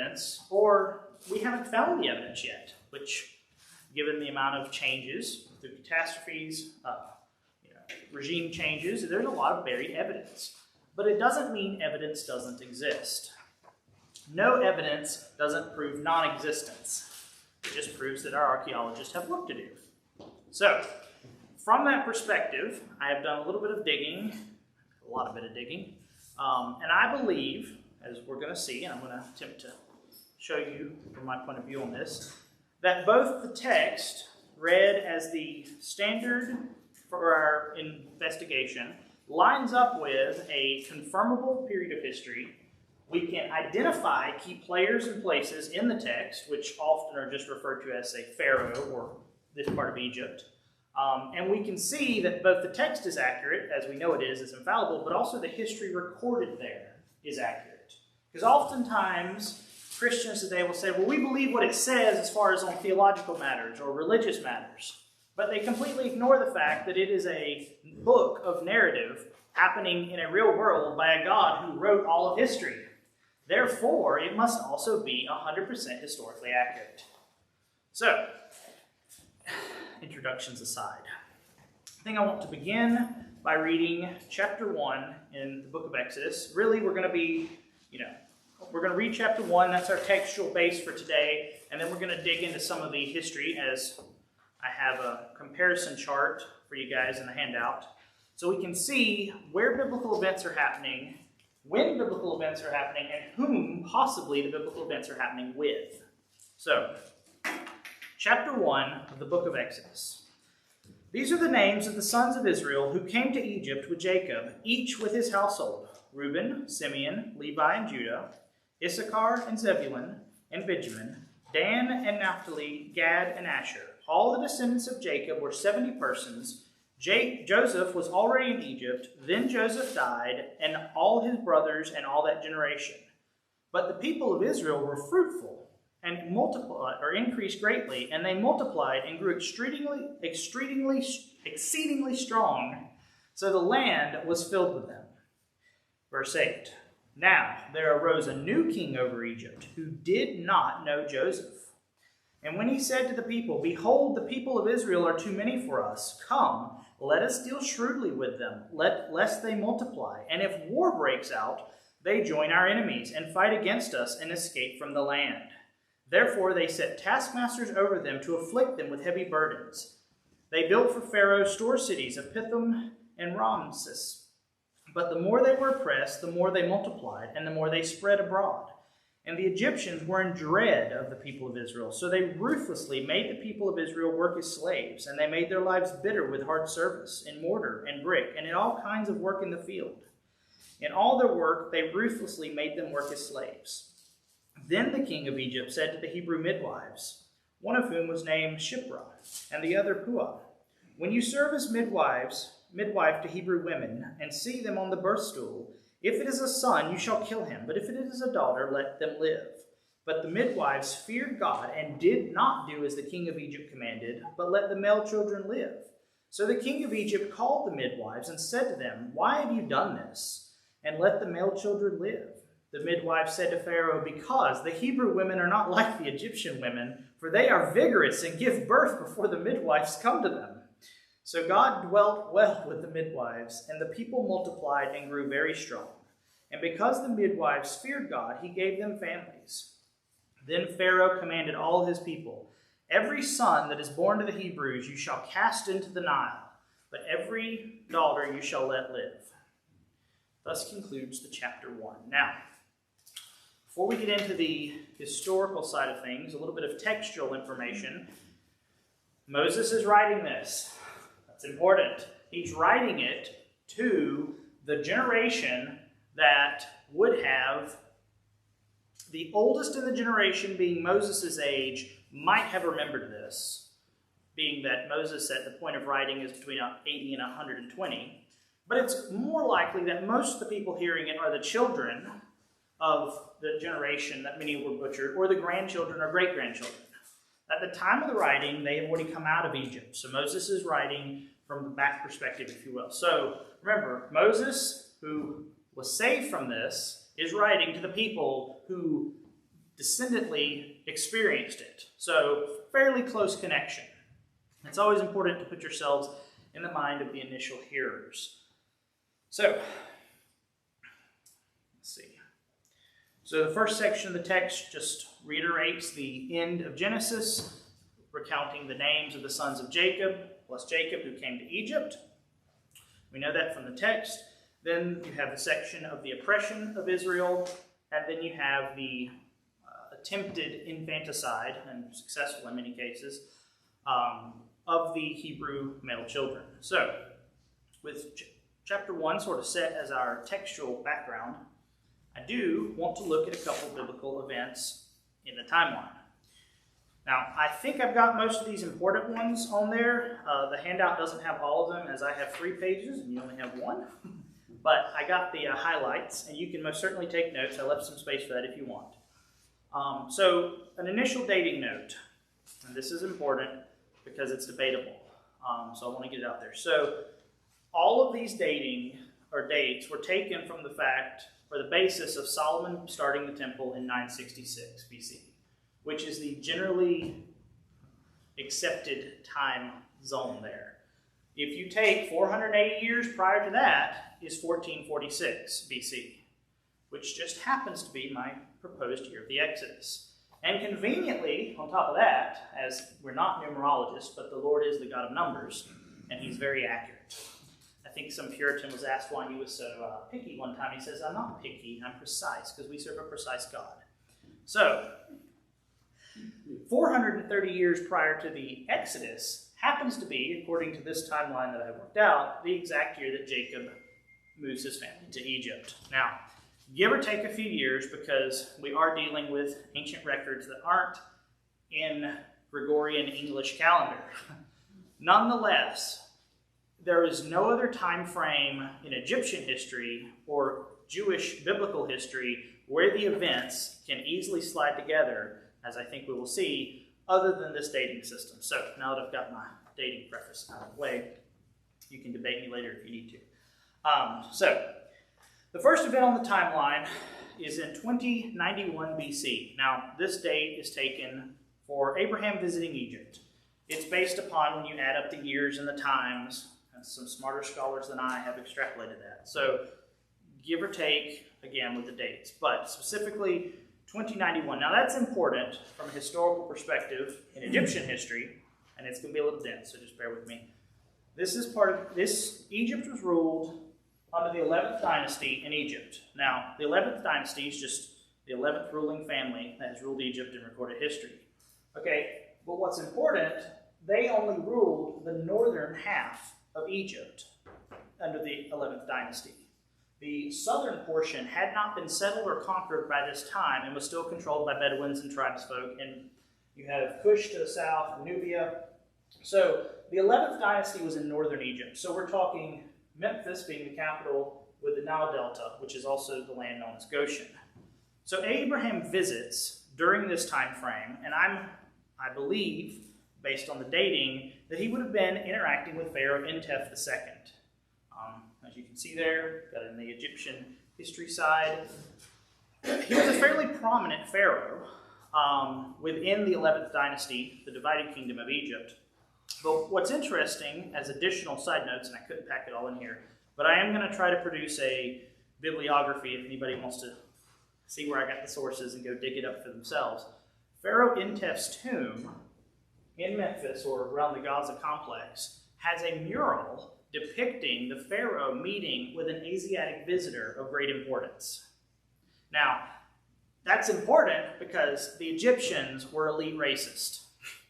evidence, or we haven't found the evidence yet, which, given the amount of changes, the catastrophes, regime changes, there's a lot of buried evidence. But it doesn't mean evidence doesn't exist. No evidence doesn't prove non-existence. It just proves that our archaeologists have work to do. So, from that perspective, I have done a little bit of digging, and I believe, as we're going to see, and I'm going to attempt to show you from my point of view on this, that both the text read as the standard for our investigation lines up with a confirmable period of history. We can identify key players and places in the text, which often are just referred to as, say, Pharaoh or this part of Egypt. And we can see that both the text is accurate, as we know it is, it's infallible, but also the history recorded there is accurate. Because oftentimes, Christians today will say, well, we believe what it says as far as on theological matters or religious matters. But they completely ignore the fact that it is a book of narrative happening in a real world by a God who wrote all of history. Therefore, it must also be 100% historically accurate. So, introductions aside, I think I want to begin by reading chapter 1 in the book of Exodus. Really, we're going to read chapter 1. That's our textual base for today. And then we're going to dig into some of the history, as I have a comparison chart for you guys in the handout. So we can see where biblical events are happening, when biblical events are happening, and whom possibly the biblical events are happening with. So, chapter 1 of the book of Exodus. These are the names of the sons of Israel who came to Egypt with Jacob, each with his household: Reuben, Simeon, Levi, and Judah, Issachar and Zebulun and Benjamin, Dan and Naphtali, Gad and Asher. All the descendants of Jacob were 70 persons. Joseph was already in Egypt. Then Joseph died, and all his brothers and all that generation. But the people of Israel were fruitful and increased greatly, and they multiplied and grew exceedingly strong, so the land was filled with them. Verse 8. Now there arose a new king over Egypt, who did not know Joseph. And when he said to the people, "Behold, the people of Israel are too many for us. Come, let us deal shrewdly with them, lest they multiply. And if war breaks out, they join our enemies and fight against us and escape from the land." Therefore they set taskmasters over them to afflict them with heavy burdens. They built for Pharaoh store cities of Pithom and Ramses. But the more they were oppressed, the more they multiplied, and the more they spread abroad. And the Egyptians were in dread of the people of Israel, so they ruthlessly made the people of Israel work as slaves, and they made their lives bitter with hard service, in mortar and brick, and in all kinds of work in the field. In all their work they ruthlessly made them work as slaves. Then the king of Egypt said to the Hebrew midwives, one of whom was named Shiphrah, and the other Puah, "When you serve as midwife to Hebrew women, and see them on the birth stool, if it is a son, you shall kill him, but if it is a daughter, let them live." But the midwives feared God and did not do as the king of Egypt commanded, but let the male children live. So the king of Egypt called the midwives and said to them, "Why have you done this? And let the male children live." The midwives said to Pharaoh, "Because the Hebrew women are not like the Egyptian women, for they are vigorous and give birth before the midwives come to them." So God dwelt well with the midwives, and the people multiplied and grew very strong. And because the midwives feared God, he gave them families. Then Pharaoh commanded all his people, "Every son that is born to the Hebrews you shall cast into the Nile, but every daughter you shall let live." Thus concludes the chapter 1. Now, before we get into the historical side of things, a little bit of textual information. Moses is writing this. That's important. He's writing it to the generation that would have, the oldest in the generation being Moses' age, might have remembered this, being that Moses at the point of writing is between 80 and 120. But it's more likely that most of the people hearing it are the children of the generation that many were butchered, or the grandchildren or great-grandchildren. At the time of the writing, they had already come out of Egypt. So Moses is writing from the back perspective, if you will. So remember, Moses, who was saved from this, is writing to the people who descendantly experienced it. So fairly close connection. It's always important to put yourselves in the mind of the initial hearers. So, let's see. So the first section of the text just reiterates the end of Genesis, recounting the names of the sons of Jacob, plus Jacob who came to Egypt. We know that from the text. Then you have the section of the oppression of Israel, and then you have the attempted infanticide, and successful in many cases, of the Hebrew male children. So, with chapter 1 sort of set as our textual background, I do want to look at a couple biblical events in the timeline. Now, I think I've got most of these important ones on there. The handout doesn't have all of them, as I have 3 pages and you only have 1. But I got the highlights, and you can most certainly take notes. I left some space for that if you want. So, an initial dating note, and this is important because it's debatable. So I want to get it out there. So, all of these dating or dates were taken from the fact or the basis of Solomon starting the temple in 966 BC, which is the generally accepted time zone there. If you take 480 years prior to that is 1446 BC, which just happens to be my proposed year of the Exodus. And conveniently, on top of that, as we're not numerologists, but the Lord is the God of numbers, and he's very accurate. I think some Puritan was asked why he was so picky one time. He says, I'm not picky, I'm precise, because we serve a precise God. So, 430 years prior to the Exodus happens to be, according to this timeline that I worked out, the exact year that Jacob moves his family to Egypt. Now, give or take a few years, because we are dealing with ancient records that aren't in Gregorian English calendar. Nonetheless, there is no other time frame in Egyptian history or Jewish biblical history where the events can easily slide together, as I think we will see, other than this dating system. So, now that I've got my dating preface out of the way, you can debate me later if you need to. The first event on the timeline is in 2091 BC. Now, this date is taken for Abraham visiting Egypt. It's based upon when you add up the years and the times, and some smarter scholars than I have extrapolated that. So, give or take, again, with the dates. But specifically, 2091. Now, that's important from a historical perspective in Egyptian history, and it's going to be a little dense, so just bear with me. This is part of this. Egypt was ruled under the 11th dynasty in Egypt. Now, the 11th dynasty is just the 11th ruling family that has ruled Egypt in recorded history. Okay, but what's important, they only ruled the northern half of Egypt under the 11th dynasty. The southern portion had not been settled or conquered by this time and was still controlled by Bedouins and tribesfolk. And you have Cush to the south, Nubia. So the 11th dynasty was in northern Egypt. So we're talking Memphis being the capital with the Nile Delta, which is also the land known as Goshen. So Abraham visits during this time frame, and I believe, based on the dating, that he would have been interacting with Pharaoh Intef II. As you can see there, got it in the Egyptian history side. He was a fairly prominent pharaoh within the 11th dynasty, the divided kingdom of Egypt. But what's interesting, as additional side notes, and I couldn't pack it all in here, but I am going to try to produce a bibliography if anybody wants to see where I got the sources and go dig it up for themselves. Pharaoh Intef's tomb in Memphis, or around the Gaza complex, has a mural depicting the pharaoh meeting with an Asiatic visitor of great importance. Now, that's important because the Egyptians were elite racist.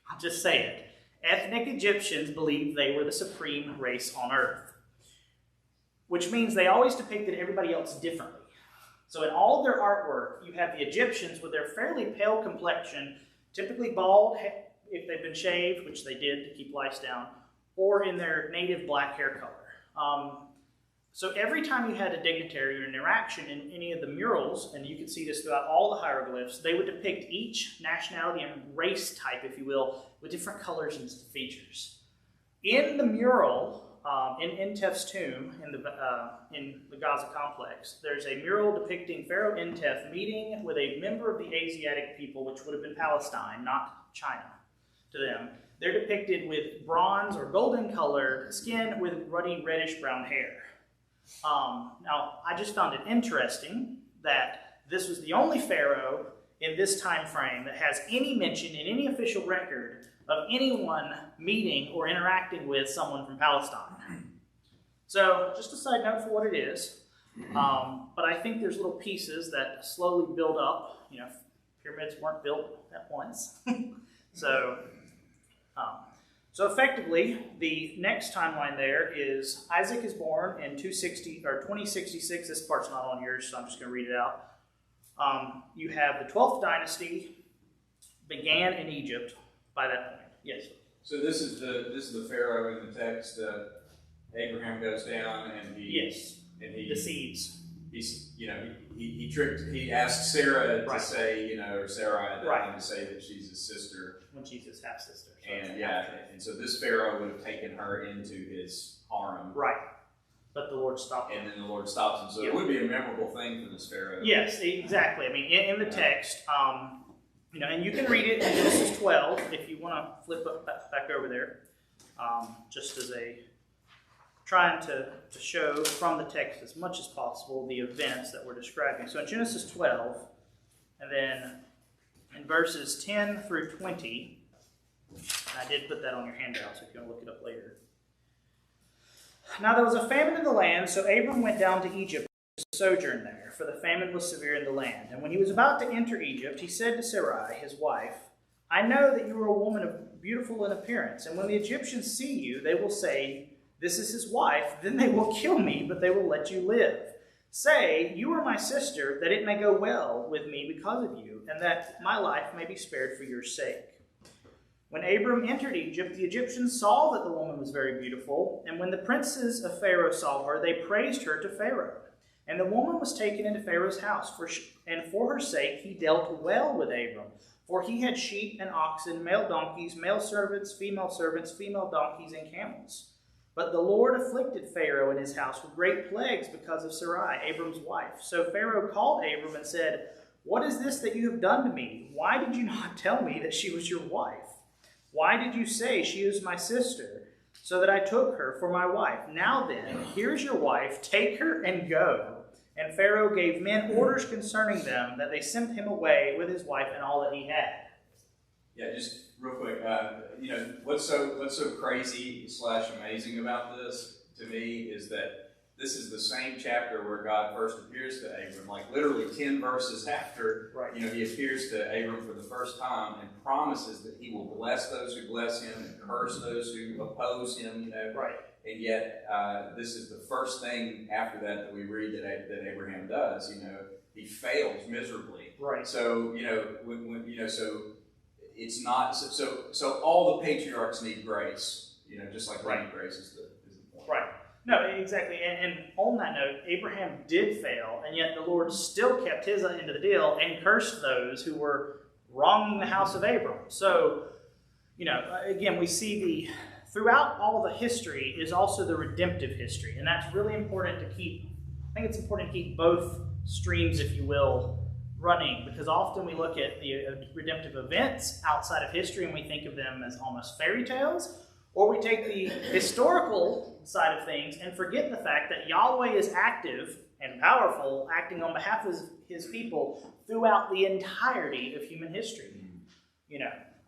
I'll just say it. Ethnic Egyptians believed they were the supreme race on earth, which means they always depicted everybody else differently. So in all of their artwork, you have the Egyptians with their fairly pale complexion, typically bald if they've been shaved, which they did to keep lice down, or in their native black hair color. So every time you had a dignitary or an interaction in any of the murals, and you can see this throughout all the hieroglyphs, they would depict each nationality and race type, if you will, with different colors and features. In the mural in Entef's tomb in the Gaza complex, there's a mural depicting Pharaoh Entef meeting with a member of the Asiatic people, which would have been Palestine, not China, to them. They're depicted with bronze or golden colored skin with ruddy reddish brown hair. Now, I just found it interesting that this was the only pharaoh in this time frame that has any mention in any official record of anyone meeting or interacting with someone from Palestine. So, just a side note for what it is. But I think there's little pieces that slowly build up. You know, pyramids weren't built at once. So effectively, the next timeline there is Isaac is born in 2066. This part's not on yours, so I'm just going to read it out. You have the 12th dynasty began in Egypt by that point. Yes. So this is the Pharaoh in the text. Abraham goes down and he deceives. He asked Sarah to say, or Sarai to say that she's his sister. When she's his half-sister. And so this Pharaoh would have taken her into his harem. Right. But the Lord stopped him. And then the Lord stops him. So it would be a memorable thing for this Pharaoh. Yes, exactly. I mean, in the text, and you can read it in Genesis 12 if you want to flip back over there, just as trying to show from the text as much as possible the events that we're describing. So in Genesis 12, and then in verses 10 through 20, and I did put that on your handout, so if you want to look it up later. Now there was a famine in the land, so Abram went down to Egypt to sojourn there, for the famine was severe in the land. And when he was about to enter Egypt, he said to Sarai, his wife, I know that you are a woman of beautiful in appearance, and when the Egyptians see you, they will say, this is his wife, then they will kill me, but they will let you live. Say, you are my sister, that it may go well with me because of you, and that my life may be spared for your sake. When Abram entered Egypt, the Egyptians saw that the woman was very beautiful, and when the princes of Pharaoh saw her, they praised her to Pharaoh. And the woman was taken into Pharaoh's house, and for her sake he dealt well with Abram. For he had sheep and oxen, male donkeys, male servants, female donkeys, and camels. But the Lord afflicted Pharaoh and his house with great plagues because of Sarai, Abram's wife. So Pharaoh called Abram and said, What is this that you have done to me? Why did you not tell me that she was your wife? Why did you say she is my sister, so that I took her for my wife? Now then, here's your wife, take her and go. And Pharaoh gave men orders concerning them, that they sent him away with his wife and all that he had. Yeah, just real quick, what's so crazy / amazing about this to me is that this is the same chapter where God first appears to Abram, like literally 10 verses after, he appears to Abram for the first time and promises that he will bless those who bless him and curse those who oppose him, Right. And yet, this is the first thing after that we read that Abraham does. He fails miserably. Right. So so it's not so all the patriarchs need grace. Just like we need grace is the point. Right. No, exactly. And on that note, Abraham did fail, and yet the Lord still kept his end of the deal and cursed those who were wronging the house of Abram. So, again, we see throughout all the history is also the redemptive history, and that's really important to keep. I think it's important to keep both streams, if you will, running, because often we look at the redemptive events outside of history and we think of them as almost fairy tales, or we take the historical side of things and forget the fact that Yahweh is active and powerful, acting on behalf of his people throughout the entirety of human history.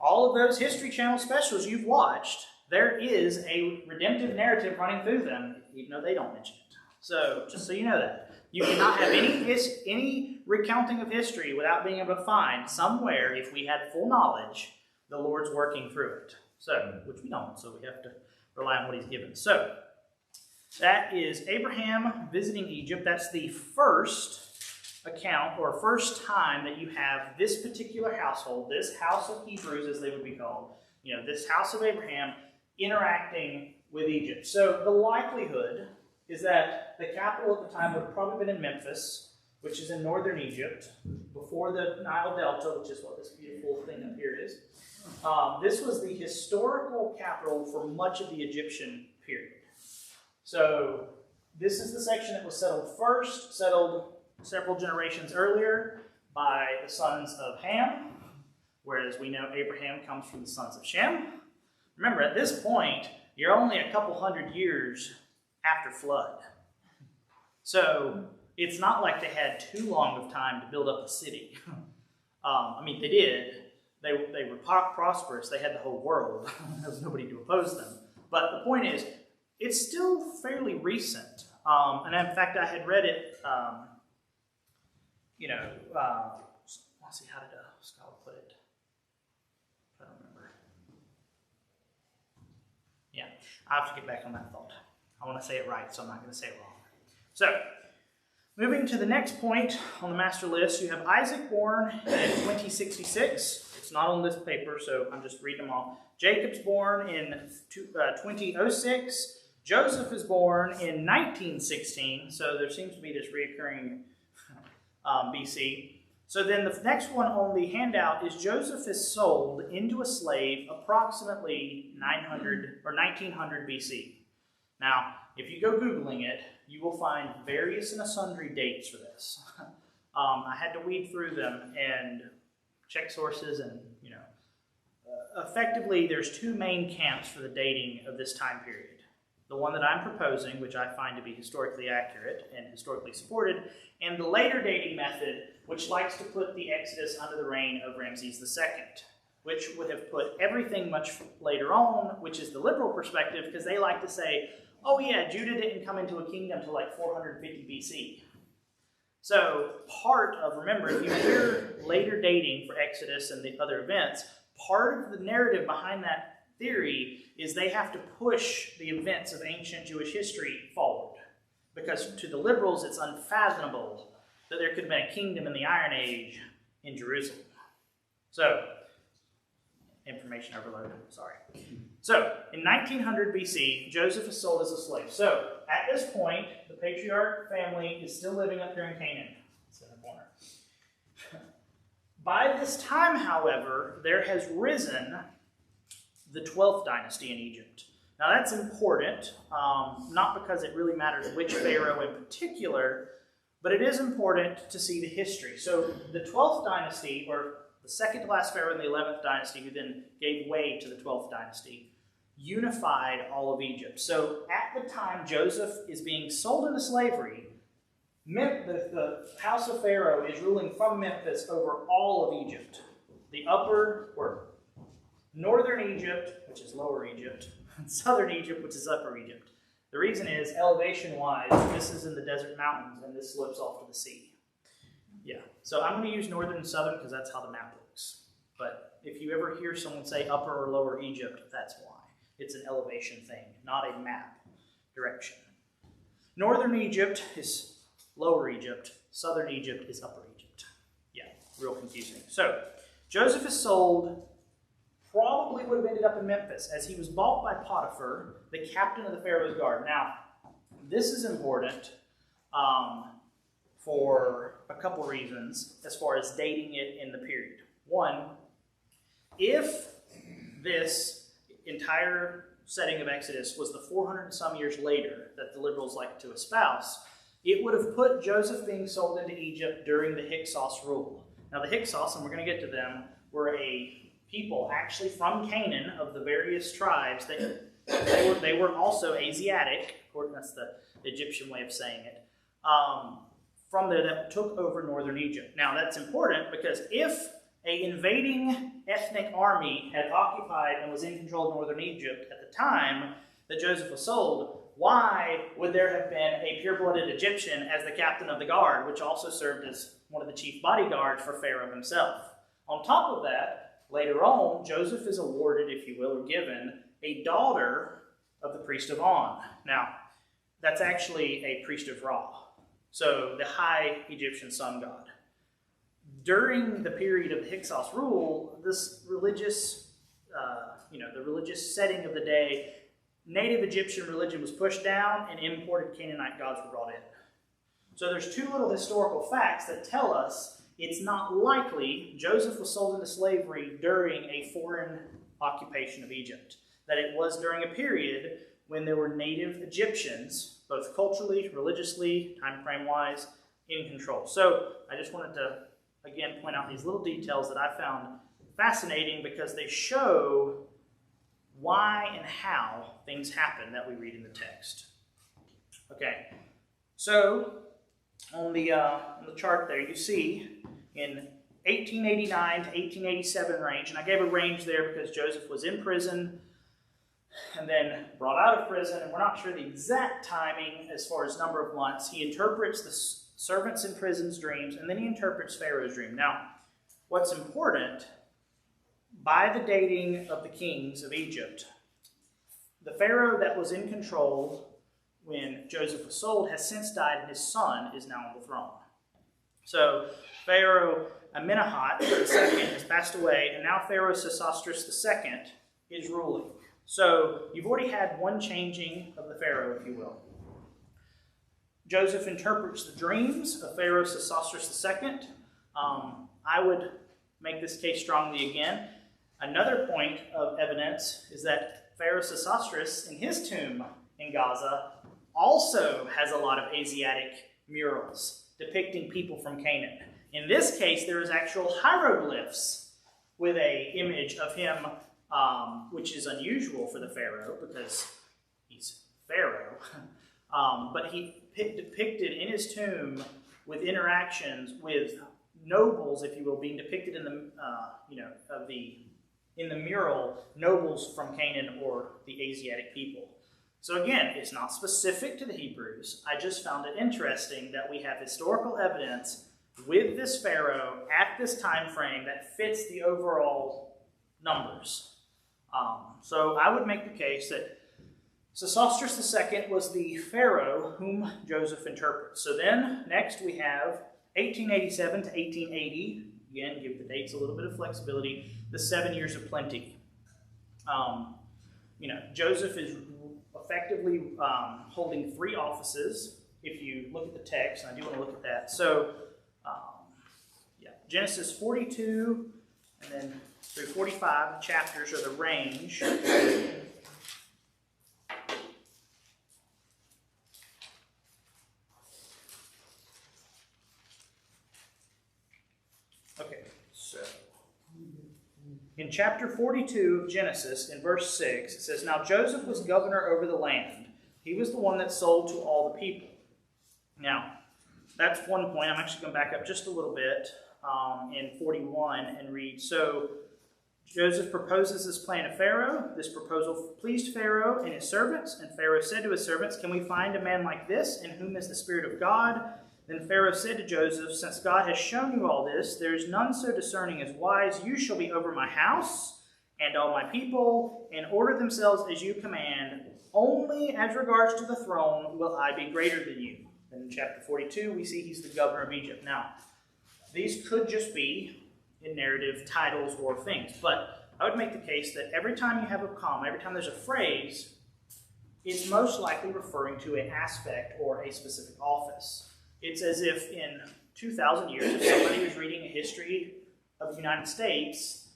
All of those History Channel specials you've watched, there is a redemptive narrative running through them, even though they don't mention it. So, just so you know that. You cannot have any recounting of history without being able to find somewhere, if we had full knowledge, the Lord's working through it. So, which we don't, so we have to rely on what he's given. So, that is Abraham visiting Egypt. That's the first account, or first time that you have this particular household, this house of Hebrews, as they would be called, this house of Abraham interacting with Egypt. So, the likelihood is that the capital at the time would have probably been in Memphis, which is in northern Egypt, before the Nile Delta, which is what this beautiful thing up here is. This was the historical capital for much of the Egyptian period. So this is the section that was settled first, settled several generations earlier by the sons of Ham, whereas we know Abraham comes from the sons of Shem. Remember, at this point, you're only a couple hundred years after flood. So it's not like they had too long of time to build up a city. I mean, they did. They were prosperous. They had the whole world. There was nobody to oppose them. But the point is, it's still fairly recent. And in fact, I had read it, let's see, how did a scholar put it? I don't remember. Yeah, I have to get back on that thought. I want to say it right, so I'm not going to say it wrong. So, moving to the next point on the master list, you have Isaac born in 2066. It's not on this paper, so I'm just reading them all. Jacob's born in 2006. Joseph is born in 1916, so there seems to be this reoccurring BC. So then the next one on the handout is Joseph is sold into a slave approximately 900 or 1900 BC. Now, if you go Googling it, you will find various and sundry dates for this. I had to weed through them and check sources, and effectively there's two main camps for the dating of this time period. The one that I'm proposing, which I find to be historically accurate and historically supported, and the later dating method, which likes to put the Exodus under the reign of Ramses II, which would have put everything much later on, which is the liberal perspective, because they like to say, oh yeah, Judah didn't come into a kingdom until like 450 BC. So remember, if you hear later dating for Exodus and the other events, part of the narrative behind that theory is they have to push the events of ancient Jewish history forward. Because to the liberals, it's unfathomable that there could have been a kingdom in the Iron Age in Jerusalem. So, information overload, sorry. So, in 1900 BC, Joseph is sold as a slave. So, at this point, the patriarch family is still living up here in Canaan. It's in the corner. By this time, however, there has risen the 12th dynasty in Egypt. Now that's important, not because it really matters which pharaoh in particular, but it is important to see the history. So the 12th dynasty, or the second to last pharaoh in the 11th dynasty, who then gave way to the 12th dynasty, unified all of Egypt. So at the time Joseph is being sold into slavery, the house of Pharaoh is ruling from Memphis over all of Egypt. The upper, or northern Egypt, which is lower Egypt, and southern Egypt, which is upper Egypt. The reason is, elevation-wise, this is in the desert mountains, and this slopes off to the sea. Yeah, so I'm going to use northern and southern because that's how the map looks. But if you ever hear someone say upper or lower Egypt, that's why. It's an elevation thing, not a map direction. Northern Egypt is lower Egypt. Southern Egypt is upper Egypt. Yeah, real confusing. So, Joseph is sold, probably would have ended up in Memphis, as he was bought by Potiphar, the captain of the Pharaoh's guard. Now, this is important for a couple reasons as far as dating it in the period. One, if this entire setting of Exodus was the 400 and some years later that the liberals like to espouse, it would have put Joseph being sold into Egypt during the Hyksos rule. Now the Hyksos, and we're going to get to them, were a people actually from Canaan of the various tribes. They were also Asiatic, or that's the Egyptian way of saying it, from there that took over northern Egypt. Now that's important because if an invading ethnic army had occupied and was in control of northern Egypt at the time that Joseph was sold, why would there have been a pure-blooded Egyptian as the captain of the guard, which also served as one of the chief bodyguards for Pharaoh himself? On top of that, later on, Joseph is awarded, if you will, or given, a daughter of the priest of On. Now, that's actually a priest of Ra, so the high Egyptian sun god. During the period of the Hyksos rule, this religious, the religious setting of the day, native Egyptian religion was pushed down and imported Canaanite gods were brought in. So there's two little historical facts that tell us it's not likely Joseph was sold into slavery during a foreign occupation of Egypt. That it was during a period when there were native Egyptians, both culturally, religiously, time frame-wise, in control. So I just wanted to, again, point out these little details that I found fascinating because they show why and how things happen that we read in the text. Okay, so on the chart there, you see in 1889 to 1887 range, and I gave a range there because Joseph was in prison and then brought out of prison, and we're not sure the exact timing as far as number of months. He interprets the servants in prison's dreams, and then he interprets Pharaoh's dream. Now, what's important, by the dating of the kings of Egypt, the Pharaoh that was in control when Joseph was sold has since died, and his son is now on the throne. So Pharaoh Amenemhat II has passed away, and now Pharaoh Sesostris II is ruling. So you've already had one changing of the Pharaoh, if you will. Joseph interprets the dreams of Pharaoh Sesostris II. I would make this case strongly again. Another point of evidence is that Pharaoh Sesostris, in his tomb in Gaza, also has a lot of Asiatic murals depicting people from Canaan. In this case, there is actual hieroglyphs with an image of him, which is unusual for the Pharaoh because he's Pharaoh. But he depicted in his tomb with interactions with nobles, if you will, being depicted in the in the mural, nobles from Canaan or the Asiatic people. So again, it's not specific to the Hebrews. I just found it interesting that we have historical evidence with this Pharaoh at this time frame that fits the overall numbers. So I would make the case that Sesostris II was the Pharaoh whom Joseph interprets. So then, next we have 1887 to 1880. Again, give the dates a little bit of flexibility. The 7 years of plenty. Joseph is effectively holding 3 offices. If you look at the text, and I do want to look at that. So, Genesis 42, and then through 45 chapters are the range. Okay, so in chapter 42 of Genesis, in verse 6, it says, "Now Joseph was governor over the land. He was the one that sold to all the people." Now, that's one point. I'm actually going to back up just a little bit in 41 and read. So, Joseph proposes this plan to Pharaoh. This proposal pleased Pharaoh and his servants. And Pharaoh said to his servants, "Can we find a man like this, in whom is the Spirit of God?" Then Pharaoh said to Joseph, "Since God has shown you all this, there is none so discerning as wise. You shall be over my house, and all my people, and order themselves as you command. Only as regards to the throne will I be greater than you." And in chapter 42, we see he's the governor of Egypt. Now, these could just be in narrative titles or things, but I would make the case that every time you have a comma, every time there's a phrase, it's most likely referring to an aspect or a specific office. It's as if in 2,000 years, if somebody was reading a history of the United States,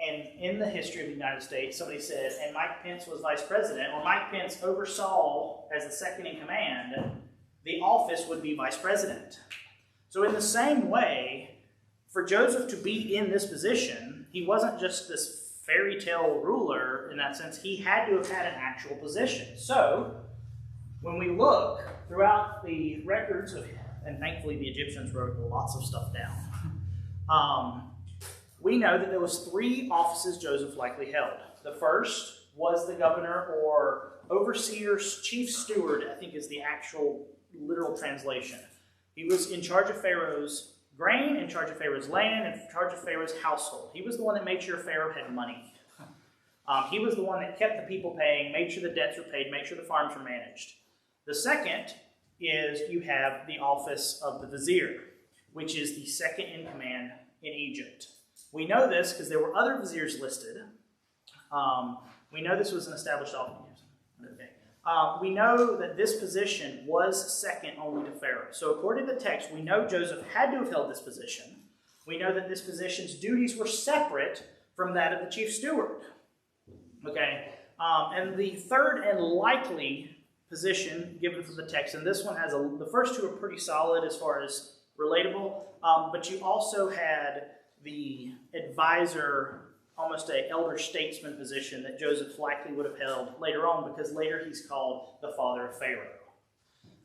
and in the history of the United States, somebody said, and Mike Pence was vice president, or Mike Pence oversaw as the second in command, the office would be vice president. So in the same way, for Joseph to be in this position, he wasn't just this fairy tale ruler in that sense. He had to have had an actual position. So when we look throughout the records of, and thankfully the Egyptians wrote lots of stuff down, we know that there was 3 offices Joseph likely held. The first was the governor or overseer, chief steward, I think is the actual literal translation. He was in charge of Pharaoh's grain, in charge of Pharaoh's land, and in charge of Pharaoh's household. He was the one that made sure Pharaoh had money. He was the one that kept the people paying, made sure the debts were paid, made sure the farms were managed. The second is you have the office of the vizier, which is the second in command in Egypt. We know this because there were other viziers listed. We know this was an established office. We know that this position was second only to Pharaoh. So according to the text, we know Joseph had to have held this position. We know that this position's duties were separate from that of the chief steward. Okay, And the third and likely position given from the text, and this one has the first two are pretty solid as far as relatable, but you also had the advisor, almost an elder statesman position that Joseph likely would have held later on, because later he's called the father of Pharaoh.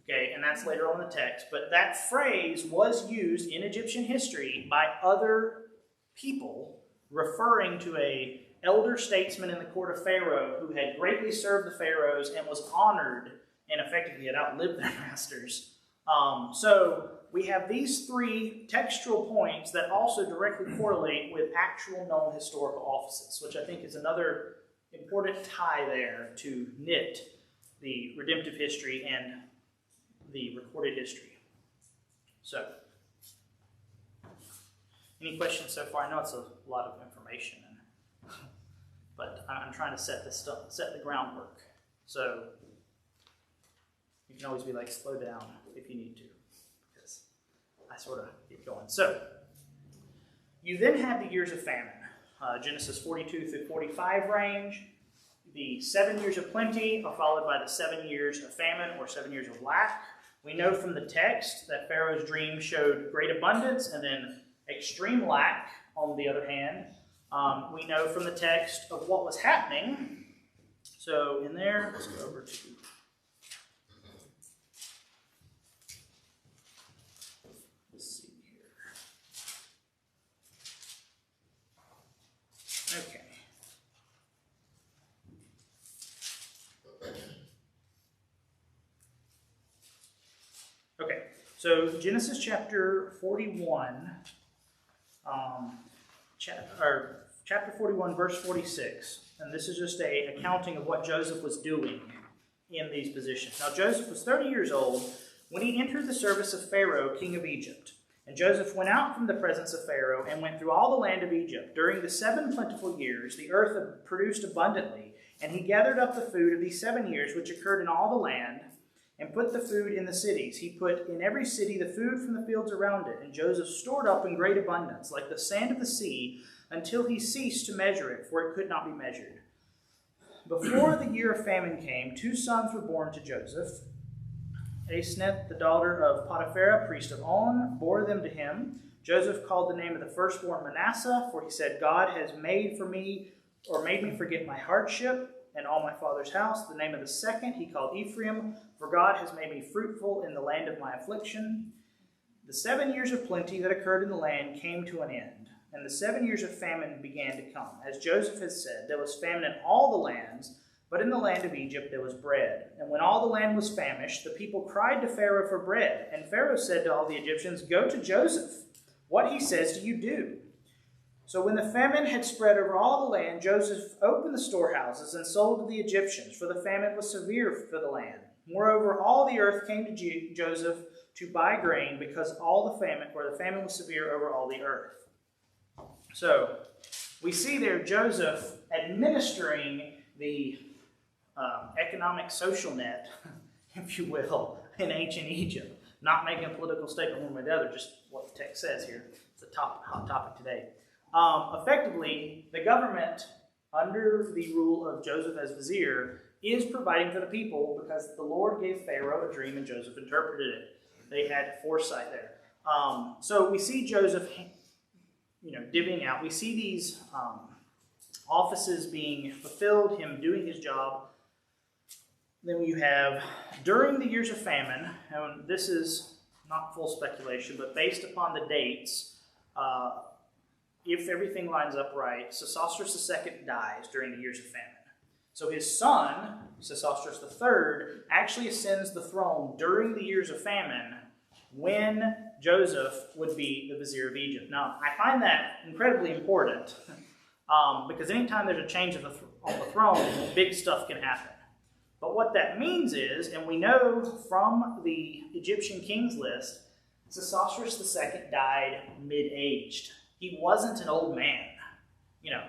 Okay, and that's later on in the text. But that phrase was used in Egyptian history by other people referring to an elder statesman in the court of Pharaoh who had greatly served the pharaohs and was honored and effectively had outlived their masters. So we have these three textual points that also directly correlate with actual known historical offices, which I think is another important tie there to knit the redemptive history and the recorded history. So, any questions so far? I know it's a lot of information, but I'm trying to set the groundwork. So, you can always be like, slow down if you need to, because I sort of get going. So, you then have the years of famine, Genesis 42 through 45 range. The 7 years of plenty are followed by the 7 years of famine or 7 years of lack. We know from the text that Pharaoh's dream showed great abundance and then extreme lack on the other hand. We know from the text of what was happening. So in there, let's go over to... Let's see here. Okay. Okay, so Genesis chapter 41, chapter 41, verse 46, and this is just an accounting of what Joseph was doing in these positions. Now Joseph was 30 years old when he entered the service of Pharaoh, king of Egypt. And Joseph went out from the presence of Pharaoh and went through all the land of Egypt. During the 7 plentiful years, the earth produced abundantly, and he gathered up the food of these 7 years which occurred in all the land, and put the food in the cities. He put in every city the food from the fields around it. And Joseph stored up in great abundance, like the sand of the sea, until he ceased to measure it, for it could not be measured. Before the year of famine came, 2 sons were born to Joseph. Asenath, the daughter of Potiphar, priest of On, bore them to him. Joseph called the name of the firstborn Manasseh, for he said, God has made me forget my hardship and all my father's house. The name of the second he called Ephraim, for God has made me fruitful in the land of my affliction. The 7 years of plenty that occurred in the land came to an end, and the 7 years of famine began to come. As Joseph had said, there was famine in all the lands, but in the land of Egypt there was bread. And when all the land was famished, the people cried to Pharaoh for bread. And Pharaoh said to all the Egyptians, go to Joseph. What he says do you do? So when the famine had spread over all the land, Joseph opened the storehouses and sold to the Egyptians, for the famine was severe for the land. Moreover, all the earth came to Joseph to buy grain, because the famine was severe over all the earth. So we see there Joseph administering the economic social net, if you will, in ancient Egypt. Not making a political statement one way or the other, just what the text says here. It's a hot topic today. Effectively, the government, under the rule of Joseph as vizier, is providing for the people because the Lord gave Pharaoh a dream and Joseph interpreted it. They had foresight there. So we see Joseph, divvying out. We see these offices being fulfilled, him doing his job. Then you have, during the years of famine, and this is not full speculation, but based upon the dates, if everything lines up right, Sesostris II dies during the years of famine. So his son, Sesostris III, actually ascends the throne during the years of famine when Joseph would be the vizier of Egypt. Now, I find that incredibly important because anytime there's a change on the throne, big stuff can happen. But what that means is, and we know from the Egyptian kings list, Sesostris II died mid-aged. He wasn't an old man,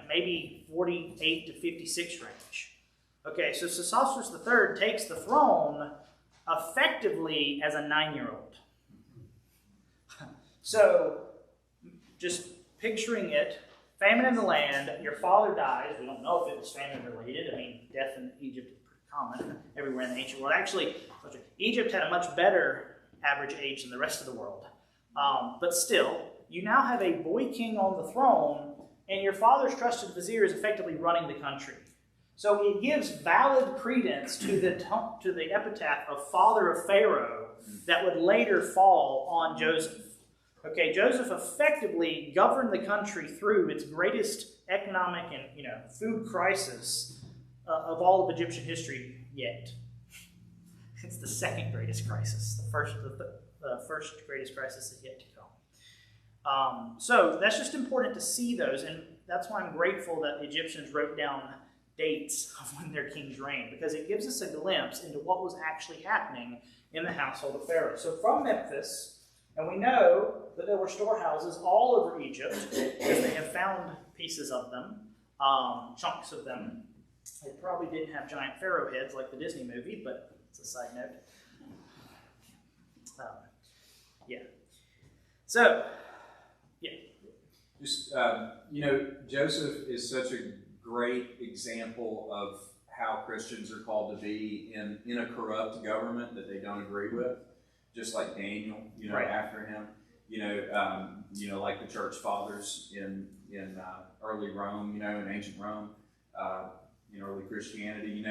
maybe 48 to 56 range. Okay, so Sesostris III takes the throne effectively as a 9-year-old. So, just picturing it, famine in the land, your father dies. We don't know if it was famine related. I mean, death in Egypt is pretty common everywhere in the ancient world. Actually, Egypt had a much better average age than the rest of the world. But still, you now have a boy king on the throne, and your father's trusted vizier is effectively running the country. So it gives valid credence to the epitaph of father of Pharaoh that would later fall on Joseph. Okay, Joseph effectively governed the country through its greatest economic and food crisis of all of Egyptian history yet. It's the second greatest crisis. The first greatest crisis is yet to come. So that's just important to see those, and that's why I'm grateful that the Egyptians wrote down dates of when their kings reigned, because it gives us a glimpse into what was actually happening in the household of Pharaoh. So from Memphis, and we know that there were storehouses all over Egypt, because they have found pieces of them, chunks of them. They probably didn't have giant pharaoh heads like the Disney movie, but it's a side note. So, Just, Joseph is such a great example of how Christians are called to be in a corrupt government that they don't agree with, just like Daniel, right. After him, like the church fathers in early Rome, in ancient Rome, early Christianity,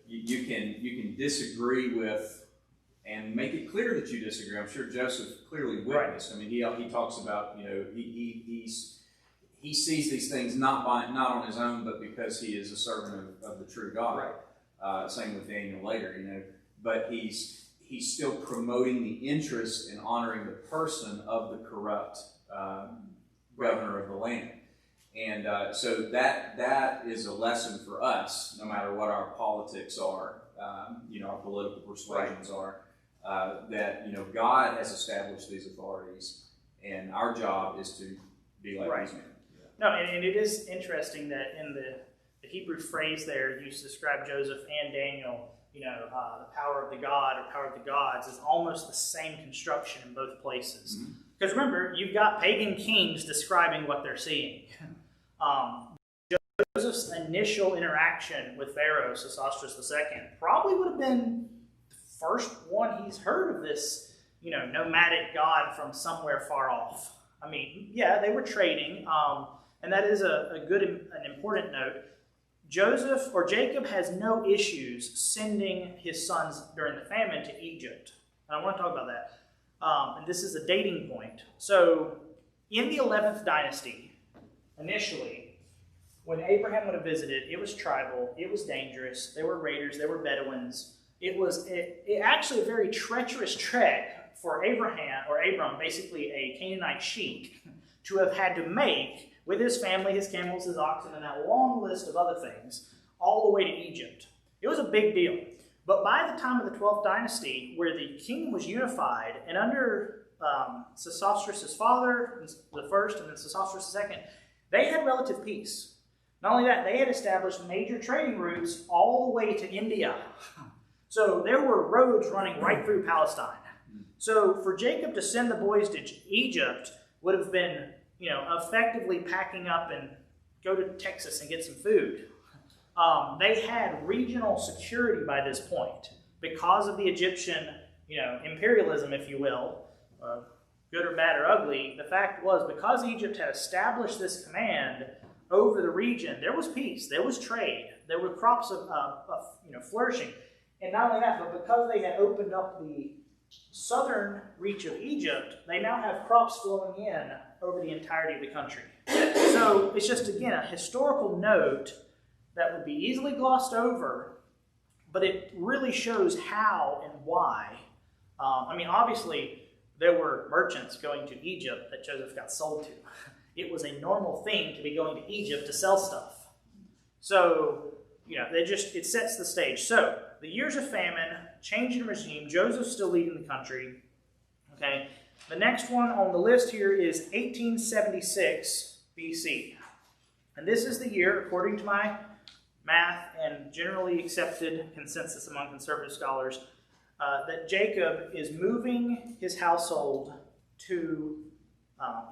you can disagree with and make it clear that you disagree. I'm sure Joseph clearly witnessed. Right. I mean, he talks about, he sees these things not on his own, but because he is a servant of the true God. Right. Same with Daniel later, But he's still promoting the interest and honoring the person of the corrupt governor of the land. And so that is a lesson for us, no matter what our politics are, our political persuasions are, that, God has established these authorities, and our job is to be like these men. No, and it is interesting that in the Hebrew phrase there used to describe Joseph and Daniel, the power of the God or power of the gods is almost the same construction in both places. Because remember, you've got pagan kings describing what they're seeing. Joseph's initial interaction with Pharaoh, Sesostris II, probably would have been the first one he's heard of this, nomadic god from somewhere far off. I mean, yeah, they were trading, and that is an important note. Jacob has no issues sending his sons during the famine to Egypt. And I want to talk about that. And this is a dating point. So, in the 11th dynasty, initially, when Abraham would have visited, it was tribal, it was dangerous, there were raiders, there were Bedouins. It was actually a very treacherous trek for Abram, basically a Canaanite sheik, to have had to make with his family, his camels, his oxen, and that long list of other things, all the way to Egypt. It was a big deal. But by the time of the 12th dynasty, where the kingdom was unified, and under Sesostris' father, the first, and then Sesostris II, they had relative peace. Not only that, they had established major trading routes all the way to India. So there were roads running right through Palestine. So for Jacob to send the boys to Egypt would have been, effectively packing up and go to Texas and get some food. They had regional security by this point because of the Egyptian, imperialism, if you will, good or bad or ugly. The fact was, because Egypt had established this command over the region, there was peace, there was trade, there were crops of flourishing. And not only that, but because they had opened up the southern reach of Egypt, they now have crops flowing in over the entirety of the country. So it's just, again, a historical note that would be easily glossed over, but it really shows how and why. Obviously, there were merchants going to Egypt that Joseph got sold to. It was a normal thing to be going to Egypt to sell stuff. So, it sets the stage. So, the years of famine, change in regime, Joseph's still leading the country. Okay, the next one on the list here is 1876 BC. And this is the year, according to my math and generally accepted consensus among conservative scholars, that Jacob is moving his household to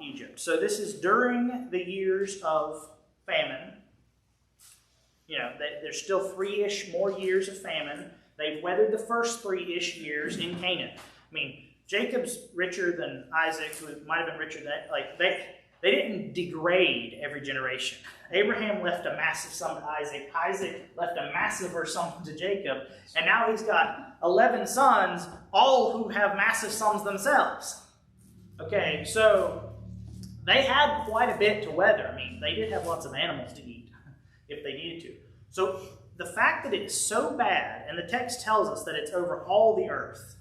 Egypt. So this is during the years of famine. There's still 3-ish more years of famine. They've weathered the first 3-ish years in Canaan. I mean, Jacob's richer than Isaac, who might have been richer than, they didn't degrade every generation. Abraham left a massive sum to Isaac. Isaac left a massiver sum to Jacob. And now he's got 11 sons, all who have massive sums themselves. Okay, so they had quite a bit to weather. I mean, they did have lots of animals to eat if they needed to. So the fact that it's so bad, and the text tells us that it's over all the earth,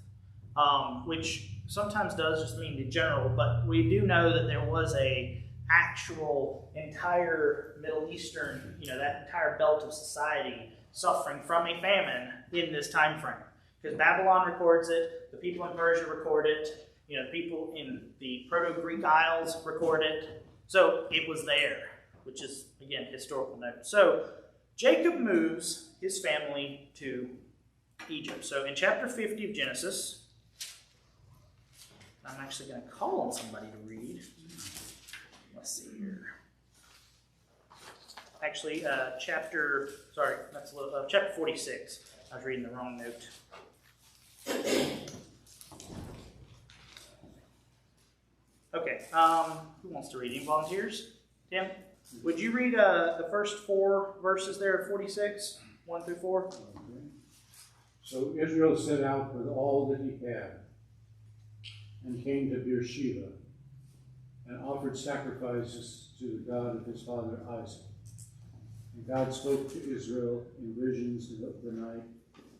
which sometimes does just mean the general, but we do know that there was a actual entire Middle Eastern, that entire belt of society suffering from a famine in this time frame. Because Babylon records it, the people in Persia record it, the people in the Proto-Greek Isles record it. So it was there, which is, again, historical note. So Jacob moves his family to Egypt. So in chapter 50 of Genesis, I'm actually going to call on somebody to read. Let's see here. Actually, chapter 46. I was reading the wrong note. Okay, who wants to read? Any volunteers? Tim? Would you read the first 4 verses there of 46, 1 through 4? Okay. So Israel set out with all that he had, and came to Beersheba, and offered sacrifices to the God of his father Isaac. And God spoke to Israel in visions of the night,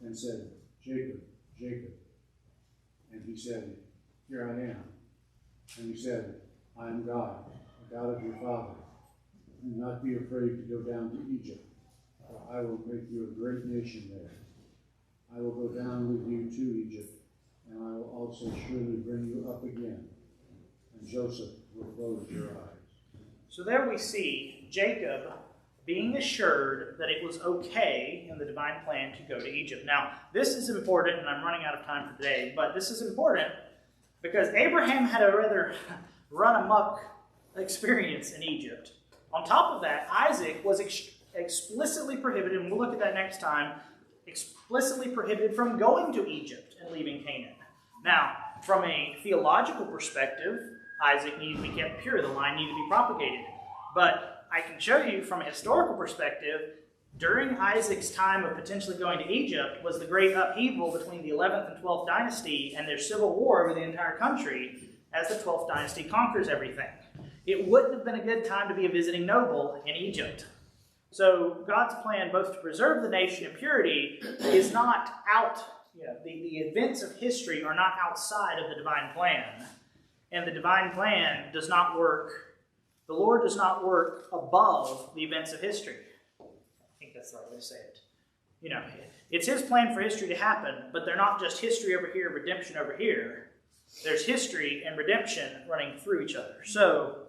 and said, Jacob, Jacob. And he said, Here I am. And he said, I am God, the God of your father. Do not be afraid to go down to Egypt, for I will make you a great nation there. I will go down with you to Egypt, and I will also surely bring you up again, and Joseph will close your eyes. So there we see Jacob being assured that it was okay in the divine plan to go to Egypt. Now, this is important, and I'm running out of time for today, but this is important because Abraham had a rather run-amok experience in Egypt. On top of that, Isaac was explicitly prohibited, and we'll look at that next time, explicitly prohibited from going to Egypt and leaving Canaan. Now, from a theological perspective, Isaac needed to be kept pure. The line needed to be propagated. But I can show you from a historical perspective, during Isaac's time of potentially going to Egypt was the great upheaval between the 11th and 12th dynasty and their civil war over the entire country as the 12th dynasty conquers everything. It wouldn't have been a good time to be a visiting noble in Egypt. So God's plan, both to preserve the nation in purity, is not out, the events of history are not outside of the divine plan. And the divine plan does not work, the Lord does not work above the events of history. I think that's the right way to say it. It's his plan for history to happen, but they're not just history over here, redemption over here. There's history and redemption running through each other. So,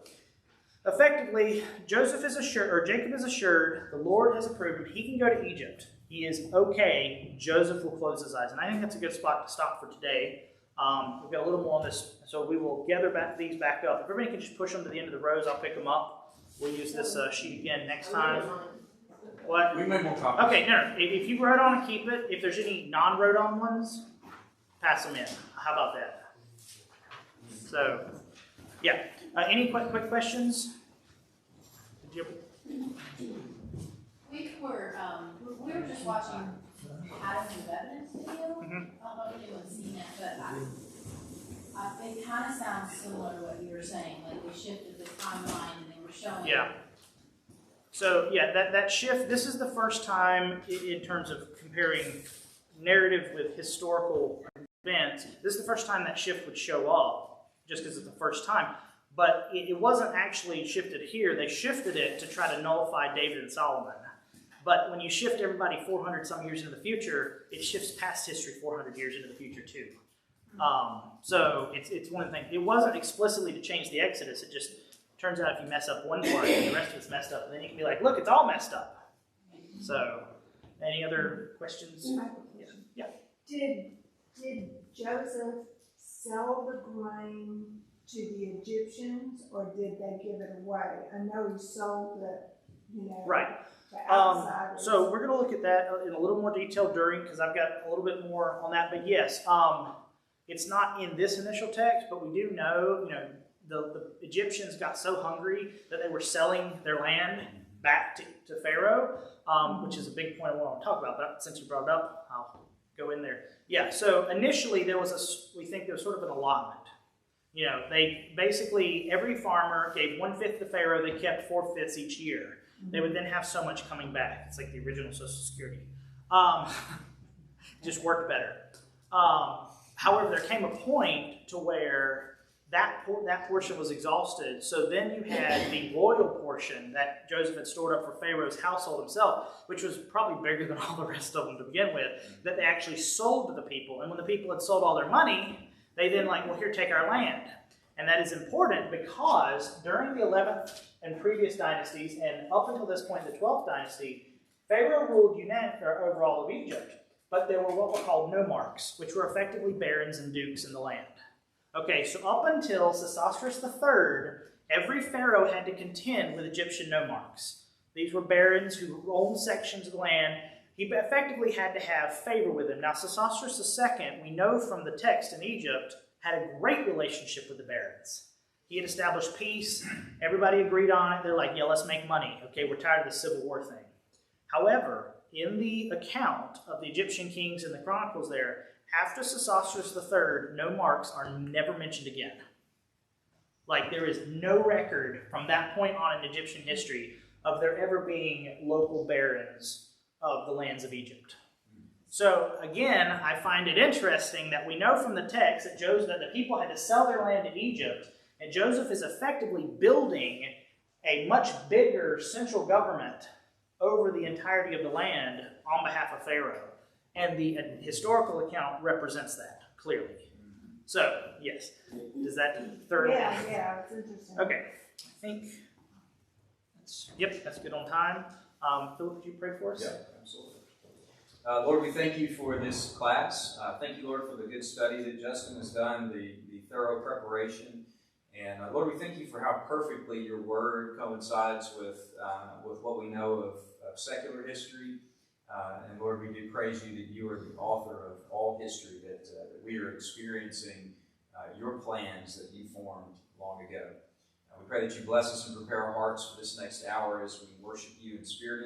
effectively, Jacob is assured, the Lord has approved him, he can go to Egypt. He is okay, Joseph will close his eyes. And I think that's a good spot to stop for today. We've got a little more on this, so we will gather these back up. If everybody can just push them to the end of the rows, I'll pick them up. We'll use this sheet again next time. What? We made more copies. Okay, no. If you wrote on, keep it. If there's any non-wrote on ones, pass them in. How about that? So, yeah. Any quick questions? Did you? We were just watching Patterns of Evidence video. I don't know if anyone's seen it, but it kind of sounds similar to what you were saying. Like we shifted the timeline and they were showing. Yeah. So yeah, that shift. This is the first time in terms of comparing narrative with historical events. This is the first time that shift would show up, just because it's the first time. But it wasn't actually shifted here. They shifted it to try to nullify David and Solomon. But when you shift everybody 400 some years into the future, it shifts past history 400 years into the future too. So it's one of the things. It wasn't explicitly to change the Exodus. It just turns out if you mess up one part, the rest of it's messed up, and then you can be like, look, it's all messed up. So, any other questions? Yeah. Did Joseph sell the grain to the Egyptians, or did they give it away? I know he sold it, Right. to outsiders. So we're going to look at that in a little more detail during, because I've got a little bit more on that. But yes, it's not in this initial text, but we do know, the Egyptians got so hungry that they were selling their land back to Pharaoh, which is a big point I want to talk about. But since you brought it up, I'll go in there. Yeah. So initially we think there was sort of an allotment. They basically, every farmer gave 1/5 to Pharaoh. They kept 4/5 each year. They would then have so much coming back. It's like the original Social Security. Just worked better. However, there came a point to where that portion was exhausted. So then you had the royal portion that Joseph had stored up for Pharaoh's household himself, which was probably bigger than all the rest of them to begin with, that they actually sold to the people. And when the people had sold all their money, they then well, here, take our land. And that is important because during the 11th and previous dynasties, and up until this point, the 12th dynasty, Pharaoh ruled over all of Egypt. But there were what were called nomarchs, which were effectively barons and dukes in the land. Okay, so up until Sesostris III, every pharaoh had to contend with Egyptian nomarchs. These were barons who owned sections of the land. He effectively had to have favor with them. Now, Sesostris II, we know from the text in Egypt, had a great relationship with the barons. He had established peace. Everybody agreed on it. They're like, yeah, let's make money. Okay, we're tired of the Civil War thing. However, in the account of the Egyptian kings in the Chronicles there, after Sesostris III, nomarchs are never mentioned again. There is no record from that point on in Egyptian history of there ever being local barons of the lands of Egypt. So again, I find it interesting that we know from the text that the people had to sell their land to Egypt, and Joseph is effectively building a much bigger central government over the entirety of the land on behalf of Pharaoh. And the historical account represents that clearly. So, yes. Does that thoroughly? Yeah, it's interesting. Okay. I think that's good on time. Philip, would you pray for us? Yeah, absolutely. Lord, we thank you for this class. Thank you, Lord, for the good study that Justin has done, the thorough preparation. And Lord, we thank you for how perfectly your word coincides with what we know of secular history. And Lord, we do praise you that you are the author of all history, that we are experiencing your plans that you formed long ago. We pray that you bless us and prepare our hearts for this next hour as we worship you in spirit